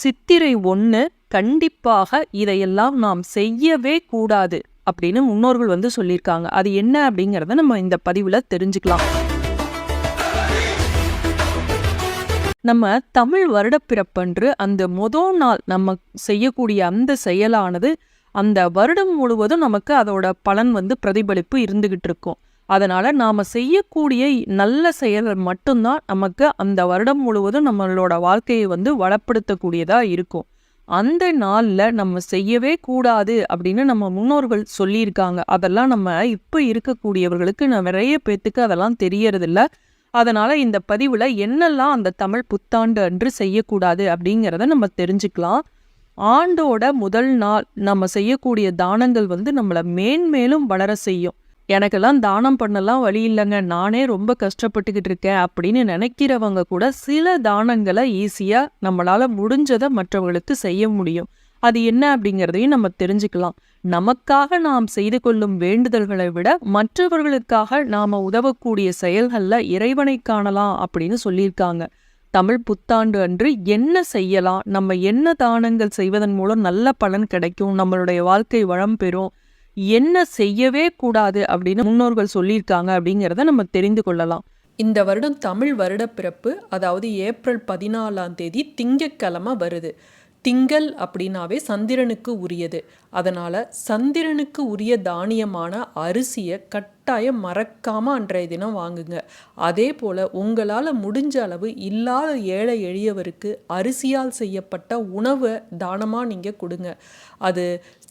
சித்திரை 1 கண்டிப்பாக இதையெல்லாம் நாம் செய்யவே கூடாது அப்படின்னு முன்னோர்கள் வந்து சொல்லியிருக்காங்க. அது என்ன அப்படிங்கிறத நம்ம இந்த பதிவுல தெரிஞ்சுக்கலாம். நம்ம தமிழ் வருடப்பிறப்பன்று அந்த முதல் நாள் நம்ம செய்யக்கூடிய அந்த செயலானது அந்த வருடம் முழுவதும் நமக்கு அதோட பலன் வந்து பிரதிபலிப்பு இருந்துகிட்டு இருக்கும். அதனால நாம செய்யக்கூடிய நல்ல செயல்கள் மட்டும்தான் நமக்கு அந்த வருடம் முழுவதும் நம்மளோட வாழ்க்கையை வந்து வளப்படுத்தக்கூடியதா இருக்கும். அந்த நாள்ல நம்ம செய்யவே கூடாது அப்படின்னு நம்ம முன்னோர்கள் சொல்லியிருக்காங்க. அதெல்லாம் நம்ம இப்ப இருக்கக்கூடியவர்களுக்கு நிறைய பேத்துக்கு அதெல்லாம் தெரியறதில்ல. அதனால இந்த பதிவுல என்னெல்லாம் அந்த தமிழ் புத்தாண்டு அன்று செய்யக்கூடாது அப்படிங்கிறத நம்ம தெரிஞ்சுக்கலாம். ஆண்டோட முதல் நாள் நம்ம செய்யக்கூடிய தானங்கள் வந்து நம்மளை மேன்மேலும் வளர செய்யும். எனக்கெல்லாம் தானம் பண்ணலாம் வழி இல்லைங்க, நானே ரொம்ப கஷ்டப்பட்டுக்கிட்டு இருக்கேன் அப்படின்னு நினைக்கிறவங்க கூட சில தானங்களை ஈஸியா நம்மளால முடிஞ்சதை மற்றவர்களுக்கு செய்ய முடியும். அது என்ன அப்படிங்கிறதையும் நம்ம தெரிஞ்சுக்கலாம். நமக்காக நாம் செய்து கொள்ளும் வேண்டுதல்களை விட மற்றவர்களுக்காக நாம உதவக்கூடிய செயல்கள்ல இறைவனை காணலாம் அப்படின்னு சொல்லியிருக்காங்க. தமிழ் புத்தாண்டு அன்று என்ன செய்யலாம், நம்ம என்ன தானங்கள் செய்வதன் மூலம் நல்ல பலன் கிடைக்கும், நம்மளுடைய வாழ்க்கை வளம் பெறும், என்ன செய்யவே கூடாது அப்படின்னு முன்னோர்கள் சொல்லியிருக்காங்க அப்படிங்கிறத நம்ம தெரிந்து கொள்ளலாம். இந்த வருடம் தமிழ் வருடப்பிறப்பு, அதாவது ஏப்ரல் 14ஆம் தேதி திங்கட்கிழமை வருது. திங்கள் அப்படின்னாவே சந்திரனுக்கு உரியது. அதனால சந்திரனுக்கு உரிய தானியமான அரிசியை கட்டாயம் மறக்காம அன்றைய தினம் வாங்குங்க. அதே போல உங்களால் முடிஞ்ச அளவு இல்லாத ஏழை எளியவருக்கு அரிசியால் செய்யப்பட்ட உணவை தானமாக நீங்கள் கொடுங்க. அது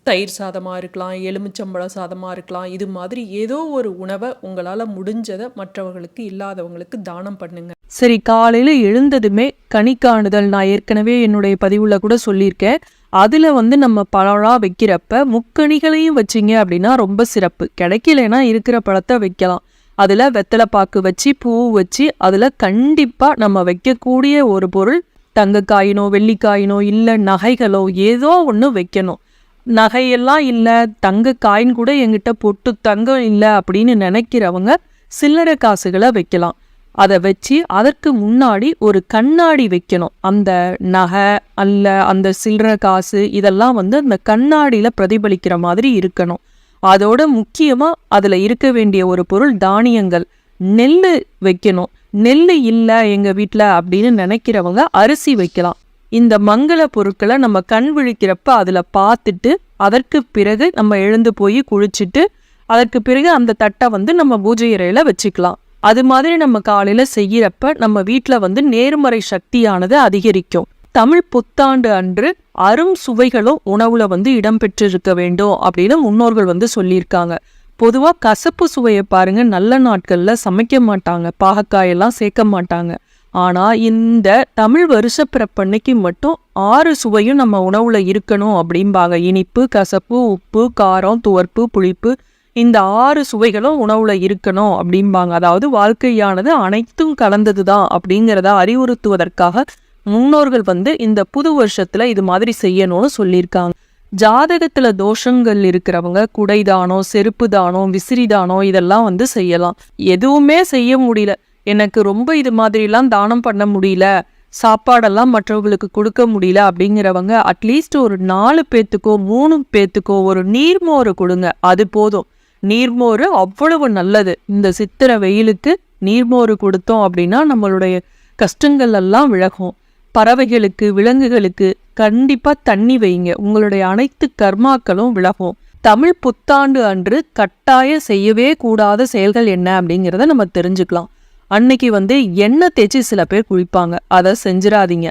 தயிர் சாதமாக இருக்கலாம், எலுமிச்சம்பழம் சாதமாக இருக்கலாம். இது மாதிரி ஏதோ ஒரு உணவை உங்களால் முடிஞ்சதை மற்றவர்களுக்கு இல்லாதவங்களுக்கு தானம் பண்ணுங்க. சரி, காலையில் எழுந்ததுமே கனிக்காணுதல், நான் ஏற்கனவே என்னுடைய பதிவுல கூட சொல்லியிருக்கேன். அதில் வந்து நம்ம பழம் வைக்கிறப்ப முக்கணிகளையும் வச்சிங்க அப்படின்னா ரொம்ப சிறப்பு. கிடைக்கலனா இருக்கிற பழத்தை வைக்கலாம். அதில் வெத்தலைப்பாக்கு வச்சு பூ வச்சு அதில் கண்டிப்பாக நம்ம வைக்கக்கூடிய ஒரு பொருள் தங்கக்காயினோ வெள்ளிக்காயினோ இல்லை நகைகளோ ஏதோ ஒன்று வைக்கணும். நகையெல்லாம் இல்லை, தங்க காயின் கூட என்கிட்ட பொட்டு தங்கம் இல்லை அப்படின்னு நினைக்கிறவங்க சில்லறை காசுகளை வைக்கலாம். அதை வச்சு அதற்கு முன்னாடி ஒரு கண்ணாடி வைக்கணும். அந்த நகை அல்ல அந்த சில்லறை காசு இதெல்லாம் வந்து அந்த கண்ணாடியில் பிரதிபலிக்கிற மாதிரி இருக்கணும். அதோட முக்கியமாக அதில் இருக்க வேண்டிய ஒரு பொருள் தானியங்கள். நெல் வைக்கணும். நெல் இல்லை எங்கள் வீட்டில் அப்படின்னு நினைக்கிறவங்க அரிசி வைக்கலாம். இந்த மங்கள பொருட்களை நம்ம கண் விழிக்கிறப்ப அதில் பார்த்துட்டு அதற்கு பிறகு நம்ம எழுந்து போய் குளிச்சுட்டு அதற்கு பிறகு அந்த தட்டை வந்து நம்ம பூஜை அறையில் வச்சுக்கலாம். அது மாதிரி நம்ம காலையில் செய்கிறப்ப நம்ம வீட்டில் வந்து நேர்மறை சக்தியானது அதிகரிக்கும். தமிழ் புத்தாண்டு அன்று அரும் சுவைகளும் உணவுல வந்து இடம்பெற்றிருக்க வேண்டும் அப்படின்னு முன்னோர்கள் வந்து சொல்லியிருக்காங்க. பொதுவாக கசப்பு சுவையை பாருங்க, நல்ல நாட்களில் சமைக்க மாட்டாங்க, பாகக்காயெல்லாம் சேர்க்க மாட்டாங்க. ஆனால் இந்த தமிழ் வருஷ பிறப்பன்னைக்கு மட்டும் 6 சுவையும் நம்ம உணவுல இருக்கணும் அப்படிம்பாங்க. இனிப்பு, கசப்பு, உப்பு, காரம், துவர்ப்பு, புளிப்பு, இந்த 6 சுவைகளும் உணவுல இருக்கணும் அப்படிம்பாங்க. அதாவது வாழ்க்கையானது அனைத்தும் கலந்தது தான் அப்படிங்கிறத அறிவுறுத்துவதற்காக முன்னோர்கள் வந்து இந்த புது வருஷத்துல இது மாதிரி செய்யணும்னு சொல்லியிருக்காங்க. ஜாதகத்துல தோஷங்கள் இருக்கிறவங்க குடைதானம், செருப்பு தானம், விசிறி தானம் இதெல்லாம் வந்து செய்யலாம். எதுவுமே செய்ய முடியல, எனக்கு ரொம்ப இது மாதிரிலாம் தானம் பண்ண முடியல, சாப்பாடெல்லாம் மற்றவங்களுக்கு கொடுக்க முடியல அப்படிங்கிறவங்க அட்லீஸ்ட் ஒரு 4 பேத்துக்கோ 3 பேத்துக்கோ ஒரு நீர்மோறு கொடுங்க. அது போதும். நீர்மோறு அவ்வளவு நல்லது. இந்த சித்திரை வெயிலுக்கு நீர்மோறு கொடுத்தோம் அப்படின்னா நம்மளுடைய கஷ்டங்கள் எல்லாம் விலகும். பறவைகளுக்கு விலங்குகளுக்கு கண்டிப்பாக தண்ணி வைங்க, உங்களுடைய அனைத்து கர்மாக்களும் விலகும். தமிழ் புத்தாண்டு அன்று கட்டாய செய்யவே கூடாத செயல்கள் என்ன அப்படிங்கிறத நம்ம தெரிஞ்சுக்கலாம். அன்னைக்கு வந்து எண்ணெய் தேய்ச்சி சில பேர் குளிப்பாங்க, அதை செஞ்சிடாதீங்க.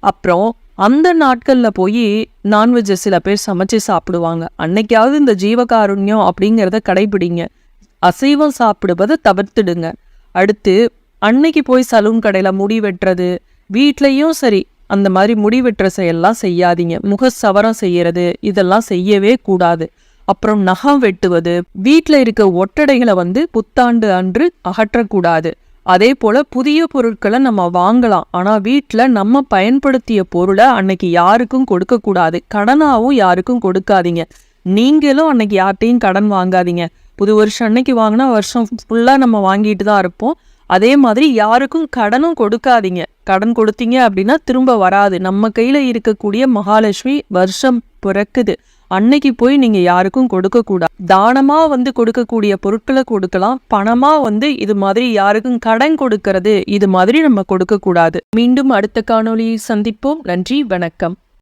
அப்புறம் அந்த நாட்களில் போய் நான்வெஜ்ஜை சில பேர் சமைச்சு சாப்பிடுவாங்க. அன்னைக்காவது இந்த ஜீவகாருண்யம் அப்படிங்கிறத கடைபிடிங்க. அசைவம் சாப்பிடுவதை தவிர்த்துடுங்க. அடுத்து அன்னைக்கு போய் சலூன் கடையில் முடி வெட்டுறது, வீட்லேயும் சரி அந்த மாதிரி முடி வெட்டுற செயல்லாம் செய்யாதீங்க. முக சவரம் செய்யறது இதெல்லாம் செய்யவே கூடாது. அப்புறம் நகம் வெட்டுவது, வீட்டில் இருக்க ஒட்டடைகளை வந்து புத்தாண்டு அன்று அகற்றக்கூடாது. அதே போல் புதிய பொருட்களை நம்ம வாங்கலாம், ஆனால் வீட்டில் நம்ம பயன்படுத்திய பொருளை அன்னைக்கு யாருக்கும் கொடுக்கக்கூடாது. கடனாகவும் யாருக்கும் கொடுக்காதீங்க. நீங்களும் அன்னைக்கு யார்ட்டையும் கடன் வாங்காதீங்க. புது வருஷம் அன்னைக்கு வாங்கினா வருஷம் ஃபுல்லாக நம்ம வாங்கிட்டு தான் இருப்போம். அதே மாதிரி யாருக்கும் கடனும் கொடுக்காதீங்க. கடன் கொடுத்தீங்க அப்படின்னா திரும்ப வராது. நம்ம கையில இருக்கக்கூடிய மகாலட்சுமி வருஷம் பிறக்குது, அன்னைக்கு போய் நீங்க யாருக்கும் கொடுக்க கூடாது. தானமா கொடுக்கக்கூடிய பொருட்களை கொடுக்கலாம். பணமா இது மாதிரி யாருக்கும் கடன் கொடுக்கறது இது மாதிரி நம்ம கொடுக்க கூடாது. மீண்டும் அடுத்த காணொளியை சந்திப்போம். நன்றி, வணக்கம்.